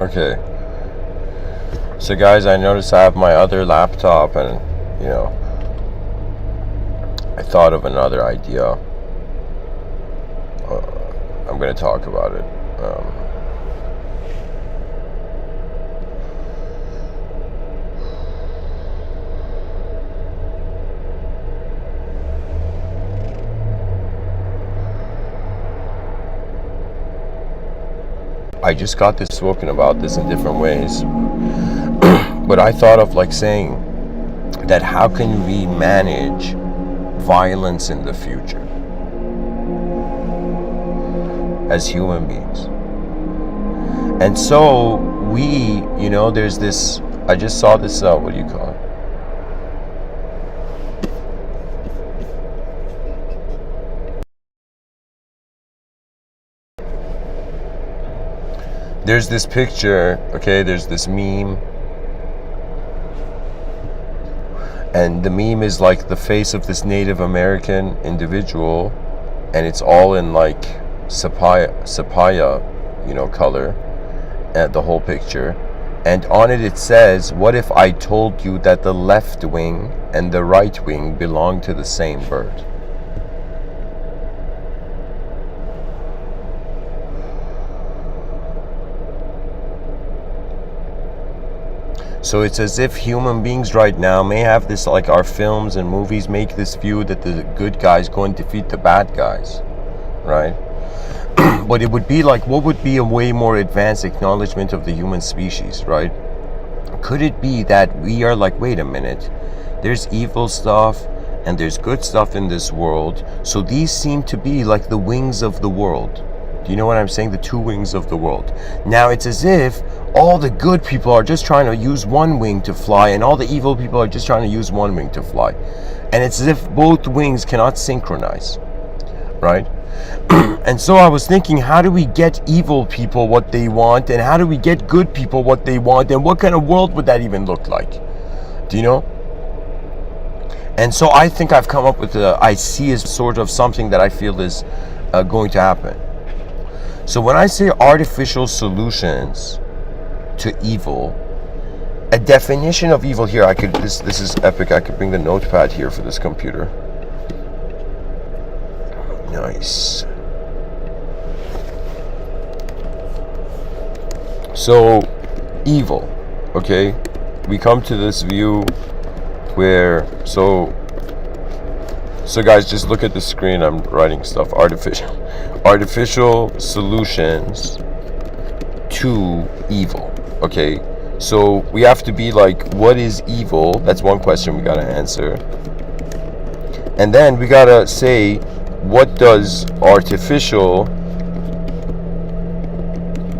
Okay. So guys, I noticed I have my other laptop, and you know, I thought of another idea. I'm gonna talk about it. I just got this spoken about this in different ways, but I thought of like saying that how can we manage violence in the future as human beings? And so there's this. I just saw this. What do you call it? There's this picture. Okay, there's this meme, and the meme is like the face of this Native American individual, and it's all in like sepia, color, at the whole picture. And on it says, what if I told you that the left wing and the right wing belong to the same bird? So it's as if human beings right now may have this, like our films and movies make this view that the good guys go and defeat the bad guys, right? But it would be like, what would be a way more advanced acknowledgement of the human species, right? Could it be that we are like, wait a minute, there's evil stuff and there's good stuff in this world, so these seem to be like the wings of the world. Do you know what I'm saying? The two wings of the world. Now it's as if all the good people are just trying to use one wing to fly, and all the evil people are just trying to use one wing to fly. And it's as if both wings cannot synchronize, right? And so I was thinking, how do we get evil people what they want, and how do we get good people what they want, and what kind of world would that even look like? Do you know? And so I think I've come up with I see as sort of something that I feel is going to happen. So when I say artificial solutions to evil, a definition of evil here, this is epic. I could bring the notepad here for this computer. Nice. So, evil, okay? We come to this view where, so guys, just look at the screen. I'm writing stuff. Artificial solutions to evil, okay? So we have to be like, what is evil? That's one question we gotta answer. And then we gotta say, what does artificial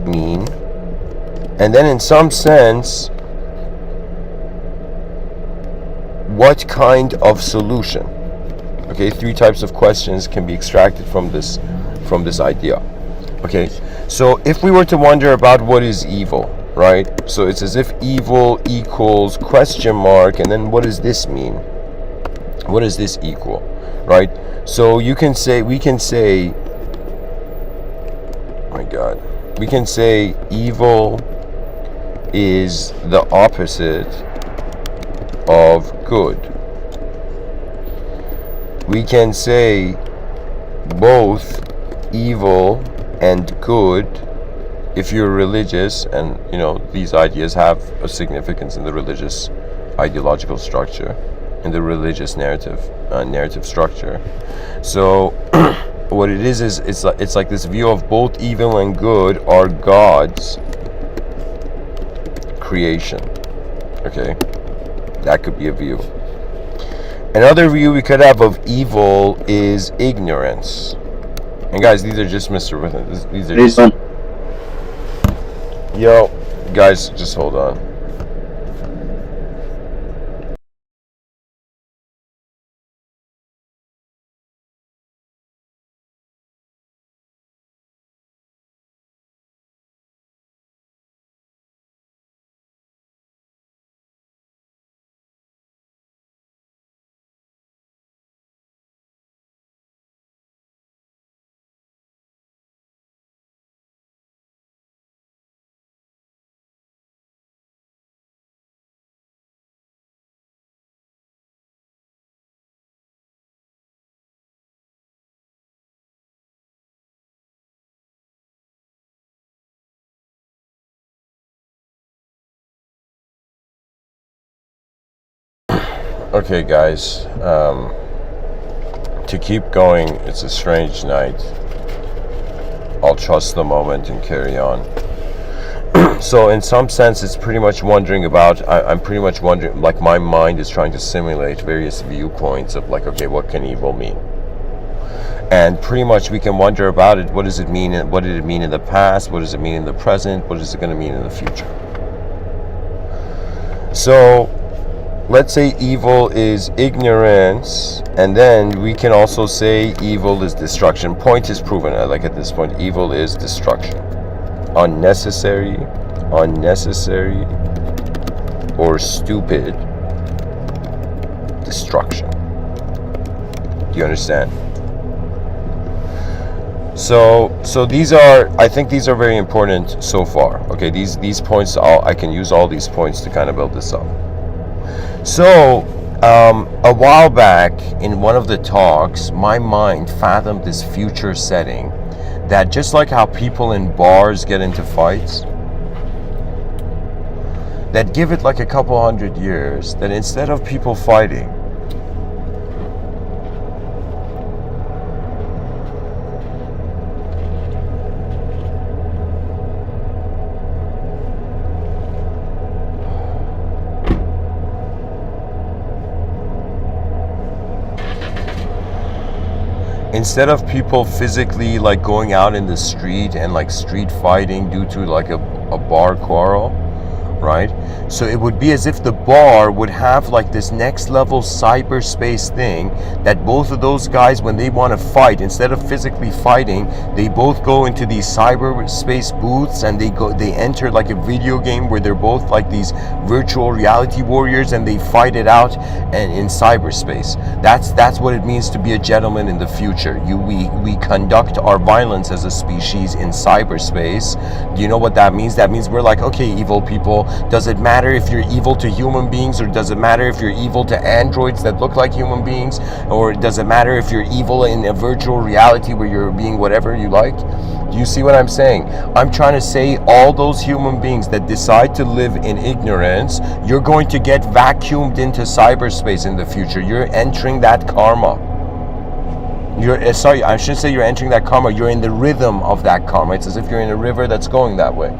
mean? And then in some sense, what kind of solution? Okay, 3 types of questions can be extracted from this idea. Okay, so if we were to wonder about what is evil, right? So it's as if evil equals question mark, and then what does this mean? What does this equal, right? So we can say, my God, we can say evil is the opposite of good. We can say both evil and good if you're religious, and these ideas have a significance in the religious ideological structure, in the religious narrative structure. So what it is it's like this view of both evil and good are God's creation. Okay, that could be a view. Another view we could have of evil is ignorance. And guys, these are just Mr.Within. These are just... Yo, guys, just hold on. Okay, guys. To keep going, it's a strange night. I'll trust the moment and carry on. So in some sense, it's pretty much wondering about, I'm pretty much wondering, like my mind is trying to simulate various viewpoints of like, okay, what can evil mean? And pretty much we can wonder about it. What does it mean? What did it mean in the past? What does it mean in the present? What is it going to mean in the future? So let's say evil is ignorance, and then we can also say evil is destruction. Point is proven. Like at this point, evil is destruction. Unnecessary, or stupid destruction. Do you understand? So these are, I think these are very important so far. Okay, these points, I can use all these points to kind of build this up. So a while back in one of the talks, my mind fathomed this future setting that just like how people in bars get into fights, that give it like a couple hundred years, that instead of people fighting, instead of people physically like going out in the street and like street fighting due to like a bar quarrel, right? So it would be as if the bar would have like this next level cyberspace thing that both of those guys, when they want to fight, instead of physically fighting, they both go into these cyberspace booths and they enter like a video game where they're both like these virtual reality warriors and they fight it out and in cyberspace. That's what it means to be a gentleman in the future. We conduct our violence as a species in cyberspace. Do you know what that means? That means we're like, okay, evil people, does it matter if you're evil to human beings, or does it matter if you're evil to androids that look like human beings, or does it matter if you're evil in a virtual reality where you're being whatever you like? Do you see what I'm saying? I'm trying to say all those human beings that decide to live in ignorance, you're going to get vacuumed into cyberspace in the future. You're entering that karma. Sorry, I shouldn't say you're entering that karma. You're in the rhythm of that karma. It's as if you're in a river that's going that way.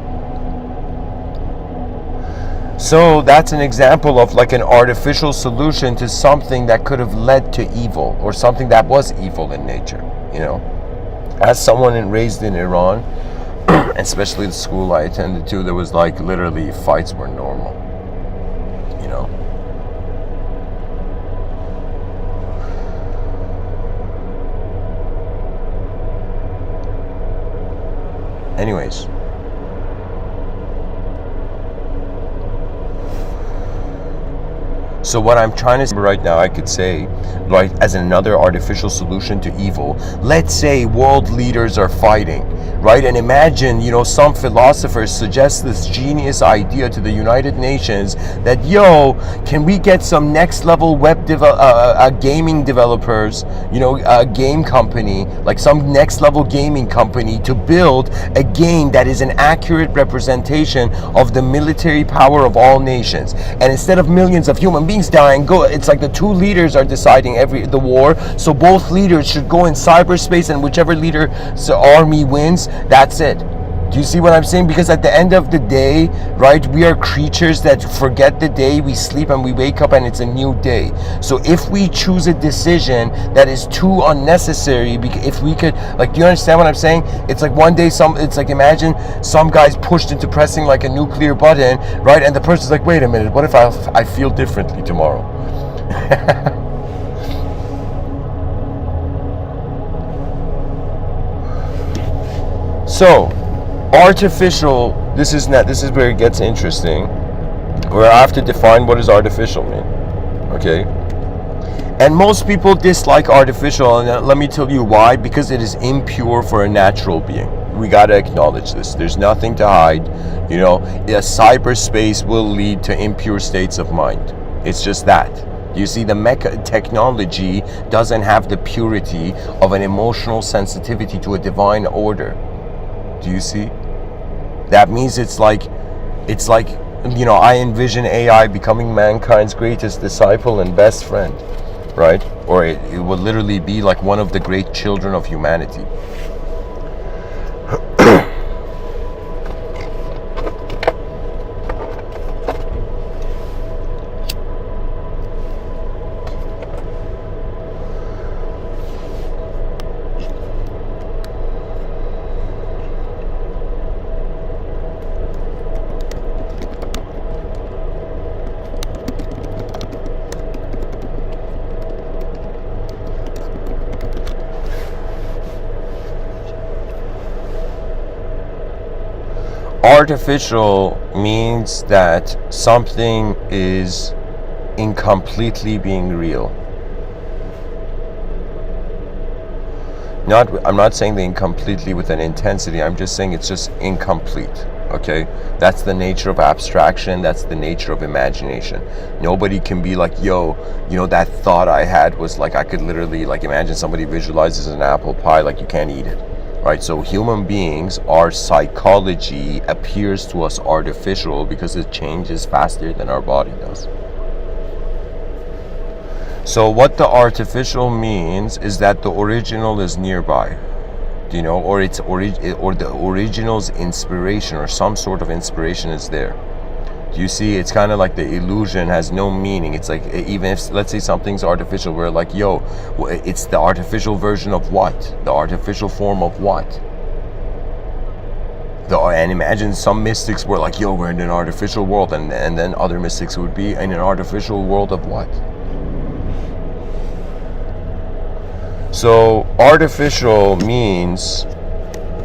So that's an example of like an artificial solution to something that could have led to evil, or something that was evil in nature, you know. As someone raised in Iran, especially the school I attended to, there was like literally fights were normal, you know. Anyways, so what I'm trying to say right now, I could say, like, as another artificial solution to evil, let's say world leaders are fighting, right? And imagine, you know, some philosophers suggest this genius idea to the United Nations that, yo, can we get some next level gaming developers, you know, a game company, like some next level gaming company, to build a game that is an accurate representation of the military power of all nations. And instead of millions of human beings dying, it's like the two leaders are deciding the war, so both leaders should go in cyberspace, and whichever leader's army wins, that's it. Do you see what I'm saying? Because at the end of the day, right, we are creatures that forget the day, we sleep and we wake up and it's a new day. So if we choose a decision that is too unnecessary, if we could, like, do you understand what I'm saying? It's like one day it's like, imagine some guy's pushed into pressing like a nuclear button, right, and the person's like, wait a minute, what if I feel differently tomorrow? So artificial, this is where it gets interesting, where I have to define what does artificial mean. Okay, and most people dislike artificial, and let me tell you why. Because it is impure for a natural being. We got to acknowledge this. There's nothing to hide. You know, a cyberspace will lead to impure states of mind. It's just that. You see, the technology doesn't have the purity of an emotional sensitivity to a divine order. Do you see? That means it's like I envision AI becoming mankind's greatest disciple and best friend, right? Or it would literally be like one of the great children of humanity. Artificial means that something is incompletely being real. I'm not saying the incompletely with an intensity, I'm just saying it's just incomplete. Okay? That's the nature of abstraction, that's the nature of imagination. Nobody can be like, yo, that thought I had was like, I could literally like imagine somebody visualizes an apple pie, like you can't eat it. Right, so human beings, our psychology appears to us artificial because it changes faster than our body does. So what the artificial means is that the original is nearby, or or the original's inspiration or some sort of inspiration is there. You see, it's kind of like the illusion has no meaning. It's like, even if, let's say something's artificial, we're like, yo, it's the artificial version of what? The artificial form of what? And imagine some mystics were like, yo, we're in an artificial world, and then other mystics would be in an artificial world of what? So artificial means,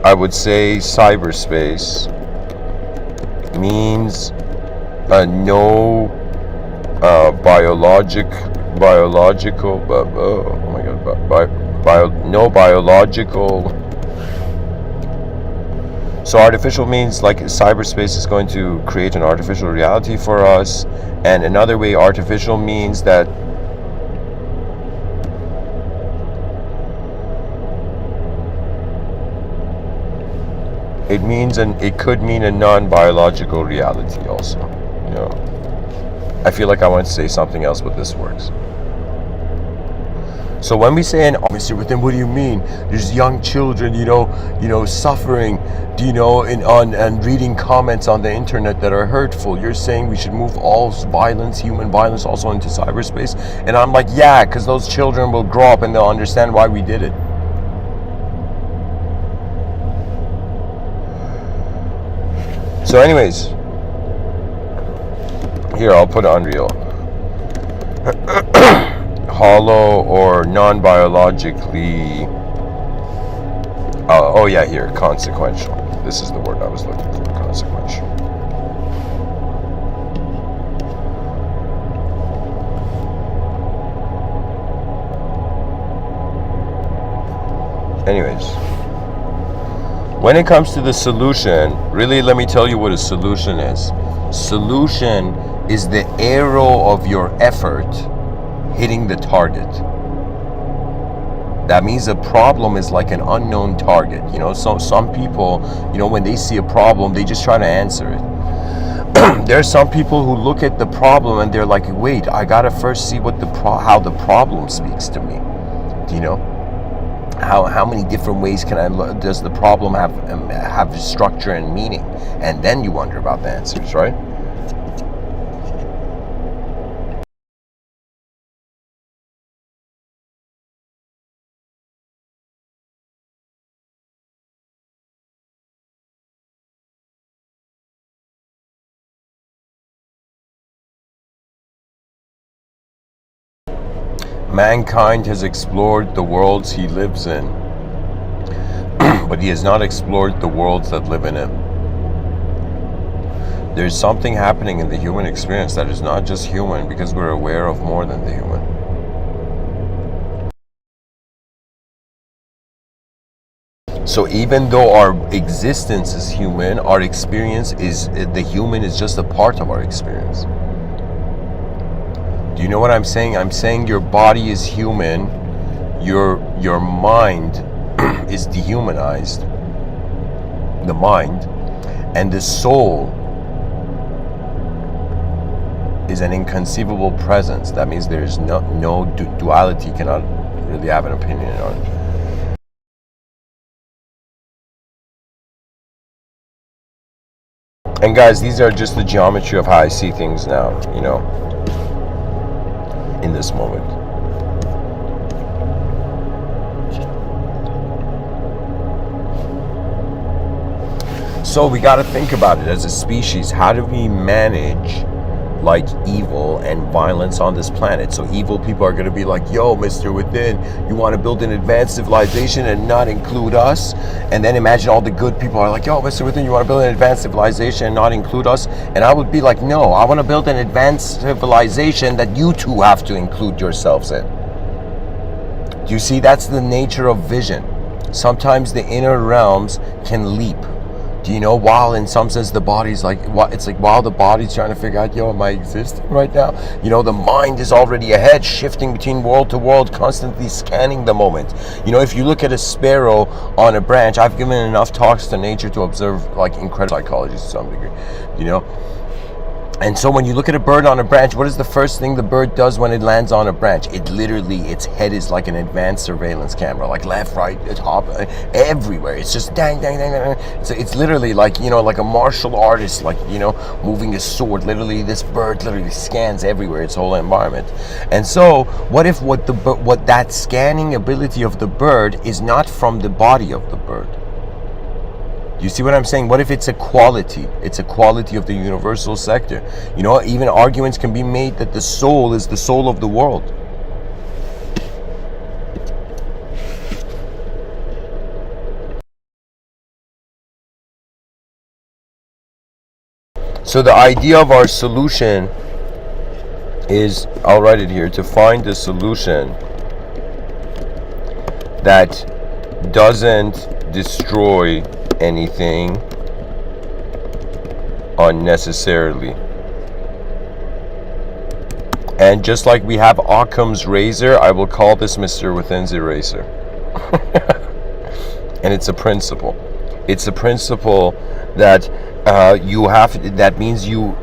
I would say, cyberspace means no biological, oh my god, no biological. So artificial means like cyberspace is going to create an artificial reality for us. And another way artificial means that it could mean a non-biological reality also. I feel like I want to say something else, but this works. So when we say Mr. Within, what do you mean? There's young children, suffering, and reading comments on the internet that are hurtful. You're saying we should move all violence, human violence, also into cyberspace? And I'm like, yeah, because those children will grow up and they'll understand why we did it. So anyways, here, I'll put Unreal. Hollow or non-biologically... oh yeah, here, consequential. This is the word I was looking for, consequential. Anyways, when it comes to the solution, really, let me tell you what a solution is. Solution is the arrow of your effort hitting the target. That means a problem is like an unknown target. So some people, when they see a problem, they just try to answer it. There are some people who look at the problem and they're like, wait, I gotta first see what how the problem speaks to me. How many different ways does the problem have structure and meaning? And then you wonder about the answers, right? Mankind has explored the worlds he lives in, but he has not explored the worlds that live in him. There's something happening in the human experience that is not just human, because we're aware of more than the human. So even though our existence is human, our experience is, the human is just a part of our experience. Do you know what I'm saying? I'm saying your body is human, your mind is dehumanized, the mind, and the soul is an inconceivable presence. That means there's no duality, cannot really have an opinion on it. And guys, these are just the geometry of how I see things now, you know, in this moment. So we got to think about it as a species. How do we manage like evil and violence on this planet? So evil people are going to be like, yo, Mr. Within, you want to build an advanced civilization and not include us? And then imagine all the good people are like, yo, Mr. Within, you want to build an advanced civilization and not include us? And I would be like, no, I want to build an advanced civilization that you two have to include yourselves in. Do you see? That's the nature of vision. Sometimes the inner realms can leap. Do you know, while in some sense the body's like, it's like while the body's trying to figure out, yo, am I existing right now? You know, the mind is already ahead, shifting between world to world, constantly scanning the moment. You know, if you look at a sparrow on a branch, I've given enough talks to nature to observe like incredible psychology to some degree, you know. And so when you look at a bird on a branch, what is the first thing the bird does when it lands on a branch? It literally, its head is like an advanced surveillance camera, like left, right, top, everywhere. It's just dang, dang, dang, dang. So it's literally like, you know, like a martial artist, like, you know, moving a sword. Literally, this bird literally scans everywhere, its whole environment. And so what if what that scanning ability of the bird is not from the body of the bird? You see what I'm saying? What if it's a quality? It's a quality of the universal sector. You know, even arguments can be made that the soul is the soul of the world. So the idea of our solution is, I'll write it here, to find a solution that doesn't destroy anything unnecessarily. And just like we have Occam's razor, I will call this Mr. Within's eraser. And it's a principle. It's a principle that you have. That means you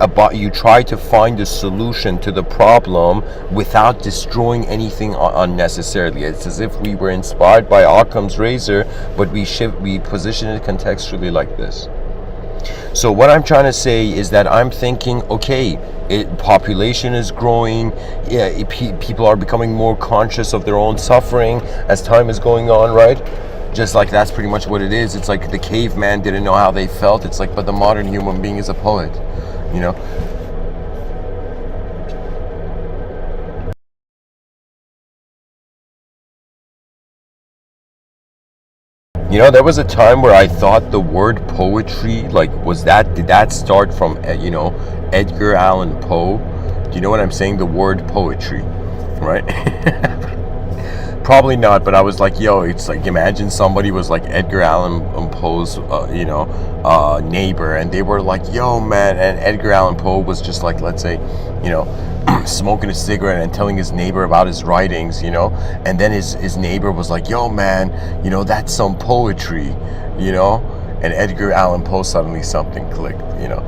try to find a solution to the problem without destroying anything unnecessarily. It's as if we were inspired by Occam's razor, but we position it contextually like this. So what I'm trying to say is that I'm thinking, okay, population is growing, people are becoming more conscious of their own suffering as time is going on, right? Just like that's pretty much what it is. It's like the caveman didn't know how they felt. It's like, but the modern human being is a poet, you know? You know, there was a time where I thought the word poetry, like, did that start from, you know, Edgar Allan Poe? Do you know what I'm saying? The word poetry, right? Probably not, but I was like, yo, it's like, imagine somebody was like Edgar Allan Poe's, neighbor, and they were like, yo, man, and Edgar Allan Poe was just like, let's say, you know, smoking a cigarette and telling his neighbor about his writings, you know, and then his neighbor was like, yo, man, you know, that's some poetry, you know, and Edgar Allan Poe, suddenly something clicked, you know.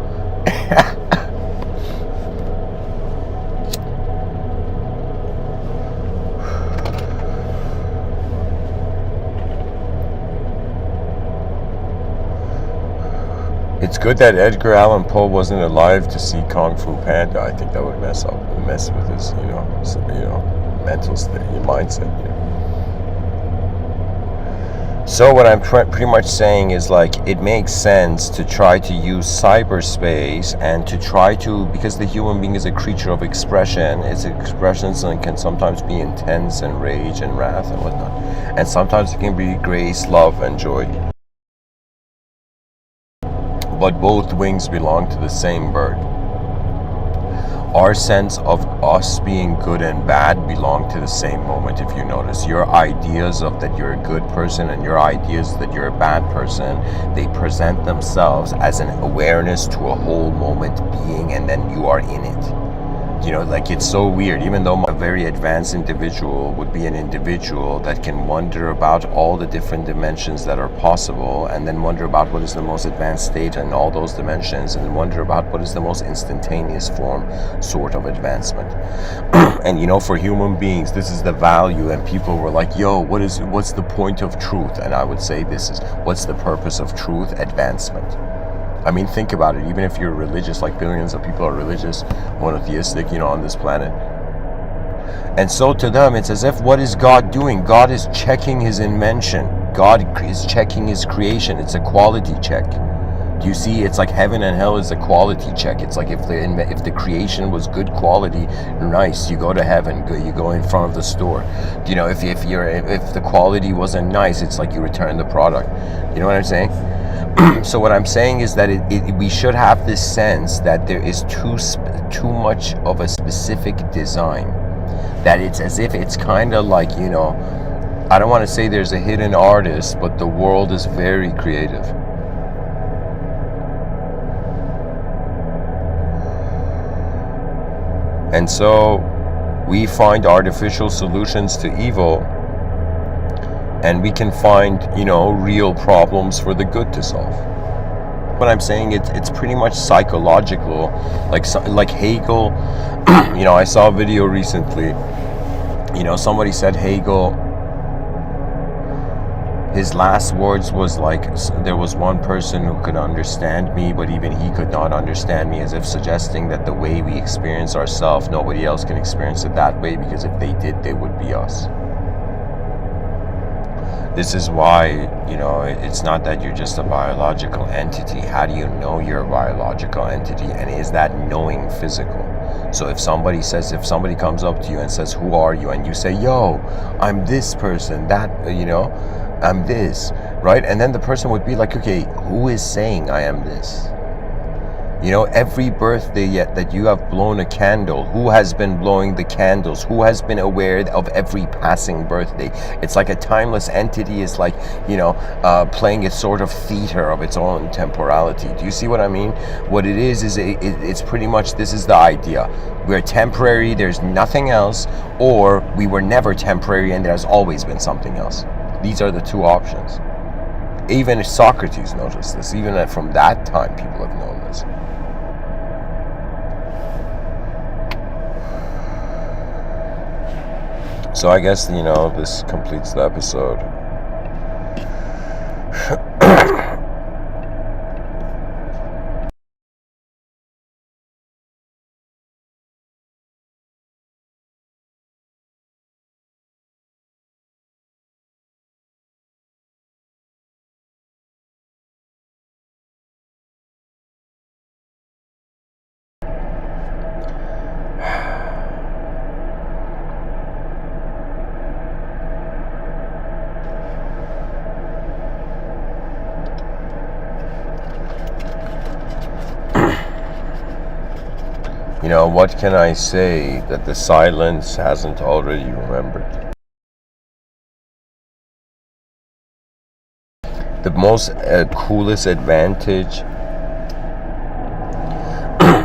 It's good that Edgar Allan Poe wasn't alive to see Kung Fu Panda. I think that would mess with his, mental state, mindset. You know? So what I'm pretty much saying is, like, it makes sense to try to use cyberspace and to try to, because the human being is a creature of expression. Its expressions can sometimes be intense and rage and wrath and whatnot, and sometimes it can be grace, love, and joy. But both wings belong to the same bird. Our sense of us being good and bad belong to the same moment. If you notice, your ideas of that you're a good person and your ideas that you're a bad person, they present themselves as an awareness to a whole moment being, and then you are in it. Like it's so weird. Even though a very advanced individual would be an individual that can wonder about all the different dimensions that are possible, and then wonder about what is the most advanced state in all those dimensions, and wonder about what is the most instantaneous form sort of advancement. And for human beings, this is the value. And people were like, yo, what's the point of truth? And I would say what's the purpose of truth? Advancement. I mean, think about it. Even if you're religious, like billions of people are religious, monotheistic, on this planet. And so to them, it's as if, what is God doing? God is checking his invention. God is checking his creation. It's a quality check. Do you see? It's like heaven and hell is a quality check. It's like if the creation was good quality, nice, you go to heaven. You go in front of the store. If the quality wasn't nice, it's like you return the product. You know what I'm saying? So what I'm saying is that we should have this sense that there is too much of a specific design. That it's as if it's kind of like, I don't want to say there's a hidden artist, but the world is very creative. And so we find artificial solutions to evil, and we can find, real problems for the good to solve. What I'm saying, it's pretty much psychological, like Hegel. I saw a video recently. Somebody said Hegel, his last words was like, there was one person who could understand me, but even he could not understand me, as if suggesting that the way we experience ourselves, nobody else can experience it that way, because if they did, they would be us. This is why, it's not that you're just a biological entity. How do you know you're a biological entity? And is that knowing physical? So if somebody comes up to you and says, who are you? And you say, yo, I'm this person, that, I'm this, right? And then the person would be like, okay, who is saying I am this? Every birthday yet that you have blown a candle, who has been blowing the candles? Who has been aware of every passing birthday? It's like a timeless entity is like, playing a sort of theater of its own temporality. Do you see what I mean? What it is it's pretty much, this is the idea. We're temporary, there's nothing else, or we were never temporary and there's always been something else. These are the two options. Even Socrates noticed this. Even from that time, people have known this. So I guess, this completes the episode. What can I say that the silence hasn't already remembered? The most coolest advantage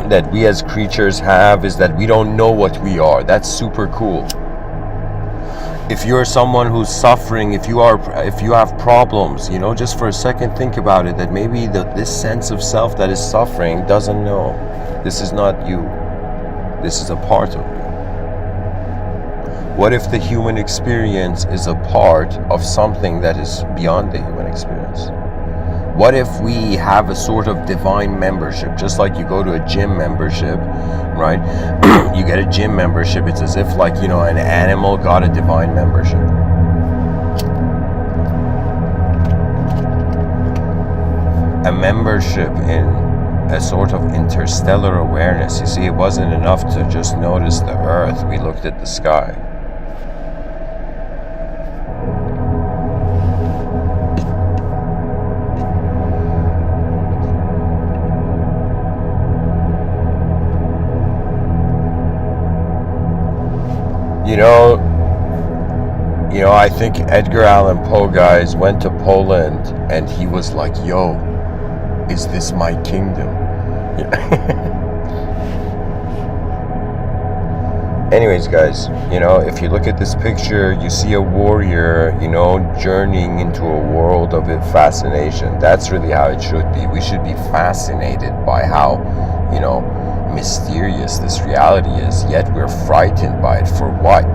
that we as creatures have is that we don't know what we are. That's super cool. If you're someone who's suffering, if you have problems, just for a second think about it, that maybe this sense of self that is suffering doesn't know. This is not you. This is a part of you. What if the human experience is a part of something that is beyond the human experience? What if we have a sort of divine membership, just like you go to a gym membership, right? You get a gym membership, it's as if like, an animal got a divine membership. A membership in a sort of interstellar awareness. You see, it wasn't enough to just notice the earth. We looked at the sky. I think Edgar Allan Poe, guys, went to Poland and he was like, yo, is this my kingdom? Anyways, guys, if you look at this picture, you see a warrior, journeying into a world of fascination. That's really how it should be. We should be fascinated by how, mysterious this reality is, yet we're frightened by it. For what?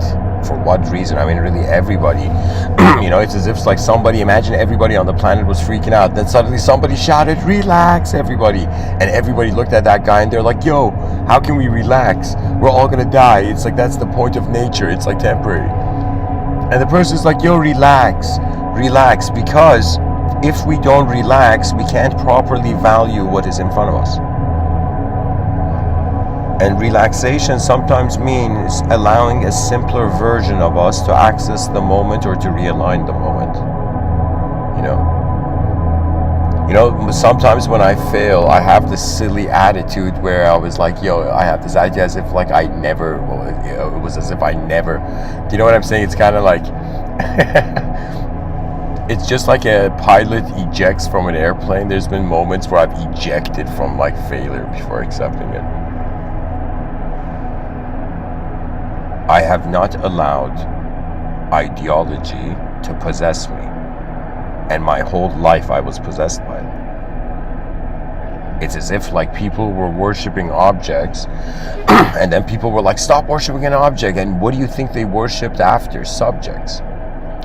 For what reason? I mean, really everybody, it's as if imagine everybody on the planet was freaking out. Then suddenly somebody shouted, relax, everybody. And everybody looked at that guy and they're like, yo, how can we relax? We're all gonna die. It's like, that's the point of nature. It's like temporary. And the person's like, yo, relax, because if we don't relax, we can't properly value what is in front of us. And relaxation sometimes means allowing a simpler version of us to access the moment or to realign the moment. Sometimes when I fail, I have this silly attitude where I was like, I have this idea as if I never, it was as if I never, do you know what I'm saying? It's kind of like, it's just like a pilot ejects from an airplane. There's been moments where I've ejected from failure before accepting it. I have not allowed ideology to possess me, and my whole life I was possessed by it. It's as if people were worshiping objects, and then people were like, stop worshiping an object, and what do you think they worshipped after? Subjects.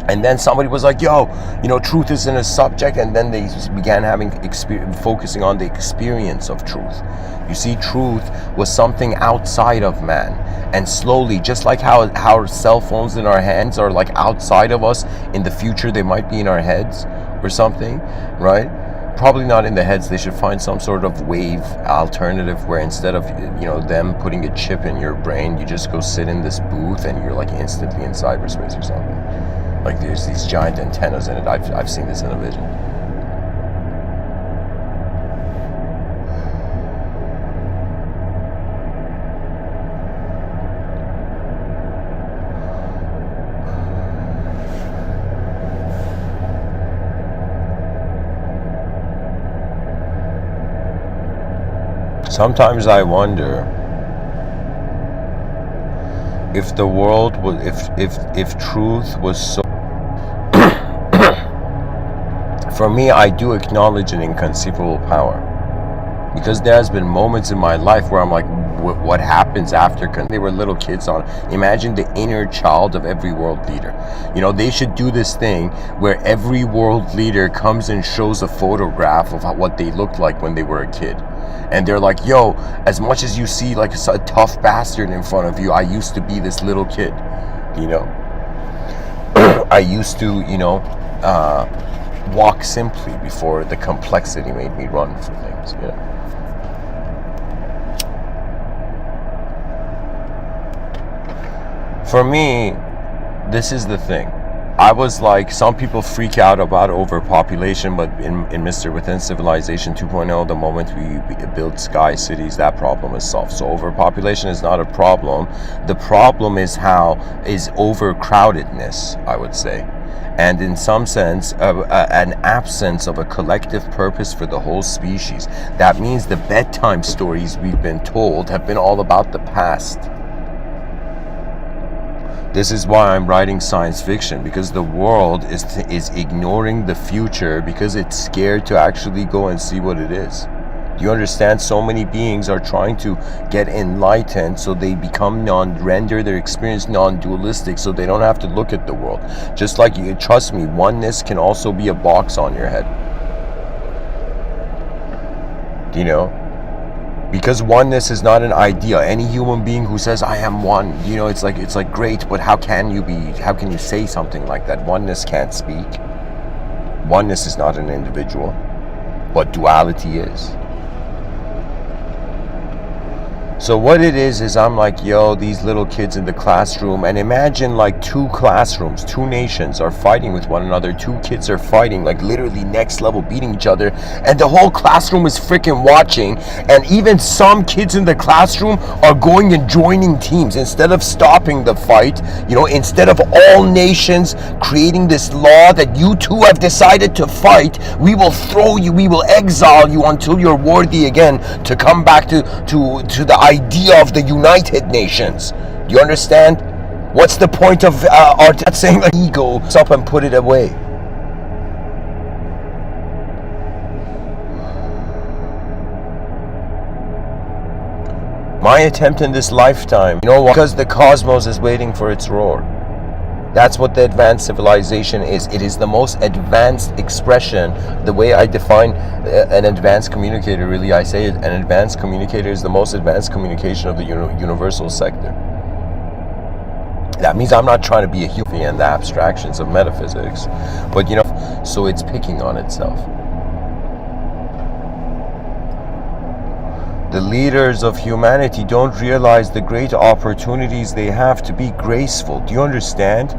And then somebody was like, truth isn't a subject, and then they began focusing on the experience of truth. You see, truth was something outside of man, and slowly, just like how our cell phones in our hands are outside of us, in the future they might be in our heads or something, right? Probably not in the heads. They should find some sort of wave alternative where instead of them putting a chip in your brain, you just go sit in this booth and you're instantly in cyberspace or something. There's these giant antennas in it. I've seen this in a vision. Sometimes I wonder if the world was, if truth was so. For me, I do acknowledge an inconceivable power, because there has been moments in my life where I'm like, what happens after? They were little kids on. Imagine the inner child of every world leader. They should do this thing where every world leader comes and shows a photograph of what they looked like when they were a kid. And they're like, yo, as much as you see a tough bastard in front of you, I used to be this little kid, I used to, walk simply before the complexity made me run for things, For me, this is the thing. I was like, some people freak out about overpopulation, but in Mr.Within Civilization 2.0, the moment we build sky cities, that problem is solved. So overpopulation is not a problem. The problem is overcrowdedness, I would say. And in some sense, an absence of a collective purpose for the whole species. That means the bedtime stories we've been told have been all about the past. This is why I'm writing science fiction, because the world is ignoring the future because it's scared to actually go and see what it is. Do you understand? So many beings are trying to get enlightened so they become render their experience non-dualistic, so they don't have to look at the world. Just like, you trust me, oneness can also be a box on your head. Because oneness is not an idea. Any human being who says I am one, it's like great, but how can you say something like that? Oneness can't speak. Oneness is not an individual, but duality is. So what it is I'm like, yo, these little kids in the classroom, and imagine two classrooms, two nations are fighting with one another, two kids are fighting, literally next level, beating each other, and the whole classroom is freaking watching, and even some kids in the classroom are going and joining teams instead of stopping the fight, instead of all nations creating this law that you two have decided to fight, we will throw you, we will exile you until you're worthy again to come back to the idea of the United Nations. Do you understand? What's the point of art saying like ego? Stop and put it away. My attempt in this lifetime, you know why? Because the cosmos is waiting for its roar. That's what the advanced civilization is. It is the most advanced expression. The way I define an advanced communicator, really, I say it, an advanced communicator is the most advanced communication of the universal sector. That means I'm not trying to be a human in the abstractions of metaphysics, but you know, so it's picking on itself. The leaders of humanity don't realize the great opportunities they have to be graceful. Do you understand?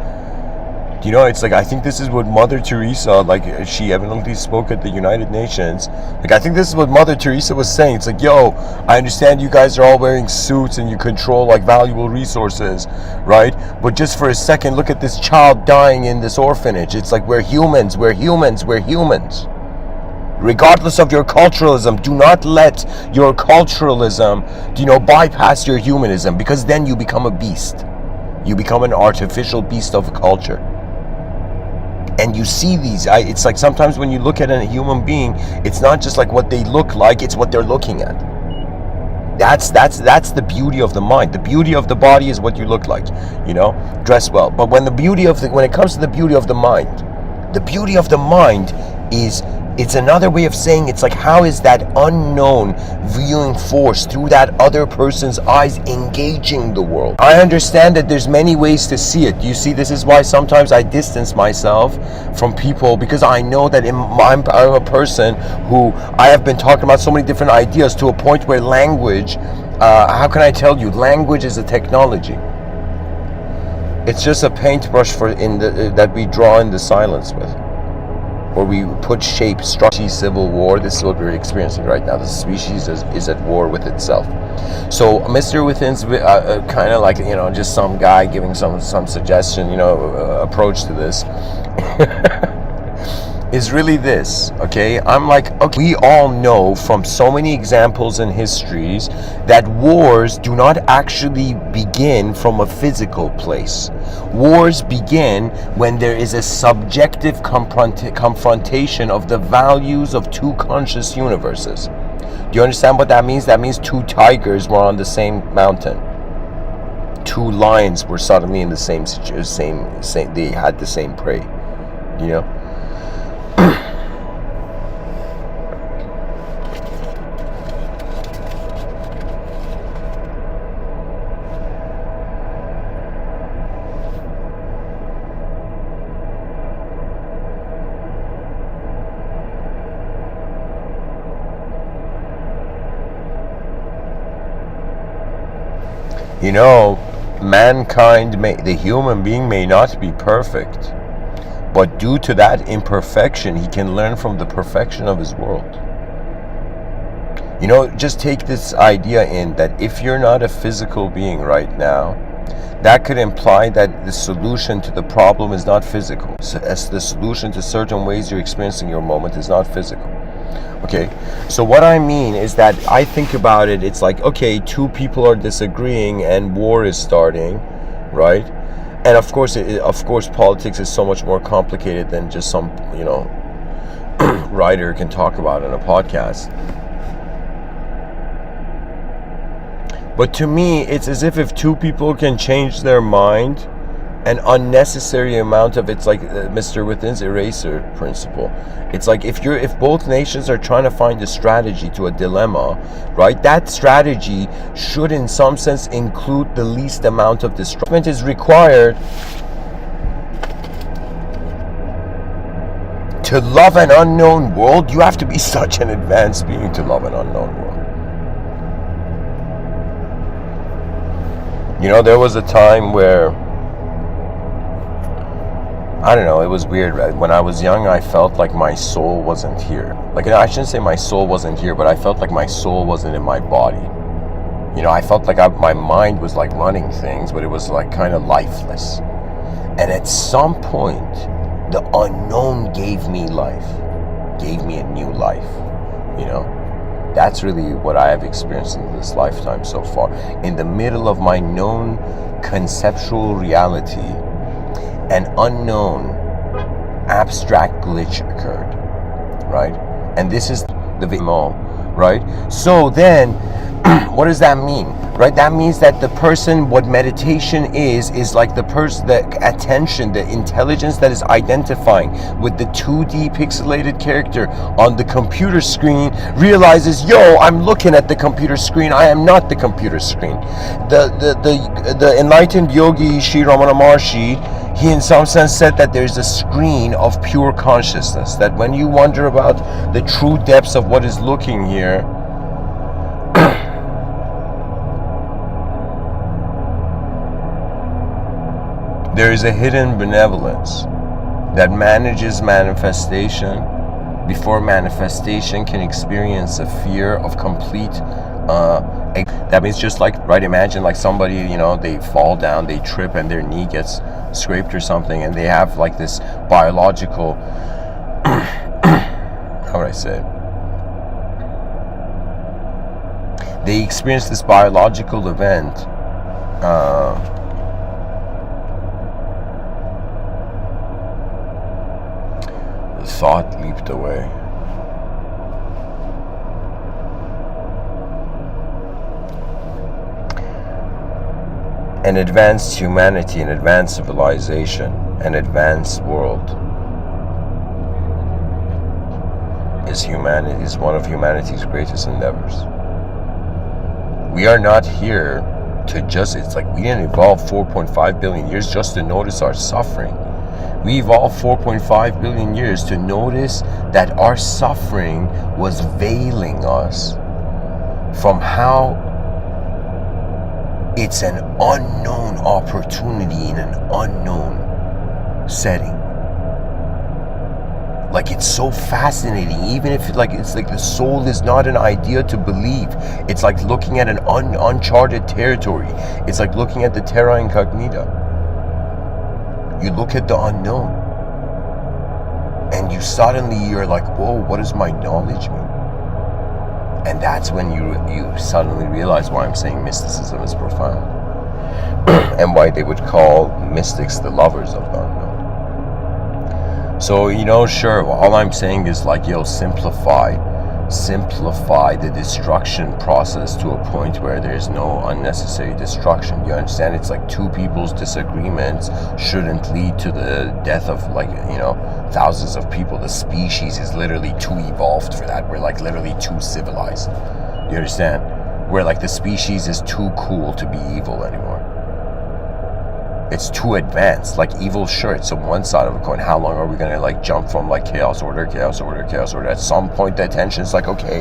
You know, it's like, I think this is what Mother Teresa, like, she evidently spoke at the United Nations. Like, I think this is what Mother Teresa was saying. It's like, yo, I understand you guys are all wearing suits and you control, like, valuable resources, right? But just for a second, look at this child dying in this orphanage. It's like, we're humans, we're humans, we're humans. Regardless of your culturalism, do not let your culturalism, bypass your humanism, because then you become a beast. You become an artificial beast of culture. And you see these, it's like sometimes when you look at a human being, it's not just like what they look like, it's what they're looking at. That's the beauty of the mind. The beauty of the body is what you look like, dress well. But when it comes to the beauty of the mind is, it's another way of saying, it's like, how is that unknown viewing force through that other person's eyes engaging the world? I understand that there's many ways to see it. You see, this is why sometimes I distance myself from people, because I know that I'm a person who, I have been talking about so many different ideas to a point where language, how can I tell you, language is a technology. It's just a paintbrush that we draw in the silence with. Or we put shape, structure, civil war. This is what we're experiencing right now. The species is at war with itself. So Mr. Within's kind of like, just some guy giving some suggestion, approach to this. Is really this, okay? I'm like, okay, we all know from so many examples in histories that wars do not actually begin from a physical place. Wars begin when there is a subjective confrontation of the values of two conscious universes. Do you understand what that means? That means two tigers were on the same mountain. Two lions were suddenly in the same they had the same prey, the human being may not be perfect, but due to that imperfection, he can learn from the perfection of his world. Just take this idea in that if you're not a physical being right now, that could imply that the solution to the problem is not physical. So as the solution to certain ways you're experiencing your moment is not physical. Okay, so what I mean is that I think about it, it's like, okay, two people are disagreeing and war is starting, right? And of course, politics is so much more complicated than just some, writer can talk about in a podcast. But to me, it's as if two people can change their mind, an unnecessary amount of it's like Mr. Within's eraser principle. It's like if both nations are trying to find a strategy to a dilemma, right? That strategy should in some sense include the least amount of destruction is required to love an unknown world. You have to be such an advanced being to love an unknown world. There was a time where, I don't know, it was weird. When I was young, I felt like my soul wasn't here. Like, I shouldn't say my soul wasn't here, but I felt like my soul wasn't in my body. I felt like my mind was like running things, but it was like kind of lifeless. And at some point, the unknown gave me life, gave me a new life, That's really what I have experienced in this lifetime so far. In the middle of my known conceptual reality, an unknown abstract glitch occurred, right? And this is the VMO, right? So then, what does that mean, right? That means that the person, what meditation is like the person, the attention, the intelligence that is identifying with the 2D pixelated character on the computer screen realizes, yo, I'm looking at the computer screen, I am not the computer screen. The enlightened yogi Sri Ramana Maharshi, he in some sense said that there's a screen of pure consciousness, that when you wonder about the true depths of what is looking here, there is a hidden benevolence that manages manifestation before manifestation can experience a fear of complete that means just like, right, imagine like somebody, you know, they fall down, they trip and their knee gets scraped or something, and they have like this biological how would I say it? They experience this biological event, the thought leaped away. An advanced humanity, an advanced civilization, an advanced world is one of humanity's greatest endeavors. We are not here to just, it's like we didn't evolve 4.5 billion years just to notice our suffering. We evolved 4.5 billion years to notice that our suffering was veiling us from how it's an unknown opportunity in an unknown setting. Like, it's so fascinating, even if it's like the soul is not an idea to believe. It's like looking at an uncharted territory. It's like looking at the terra incognita. You look at the unknown, and you're like, whoa, what does my knowledge mean? And that's when you suddenly realize why I'm saying mysticism is profound, and why they would call mystics the lovers of the unknown. So, you know, sure, all I'm saying is like, yo, simplify the destruction process to a point where there's no unnecessary destruction. You understand? It's like two people's disagreements shouldn't lead to the death of, like, you know, thousands of people. The species is literally too evolved for that. We're like literally too civilized. You understand? Where like the species is too cool to be evil anymore. It's too advanced. Like, evil, sure, it's on one side of a coin. How long are we gonna like jump from like chaos order? At some point the attention is like, okay,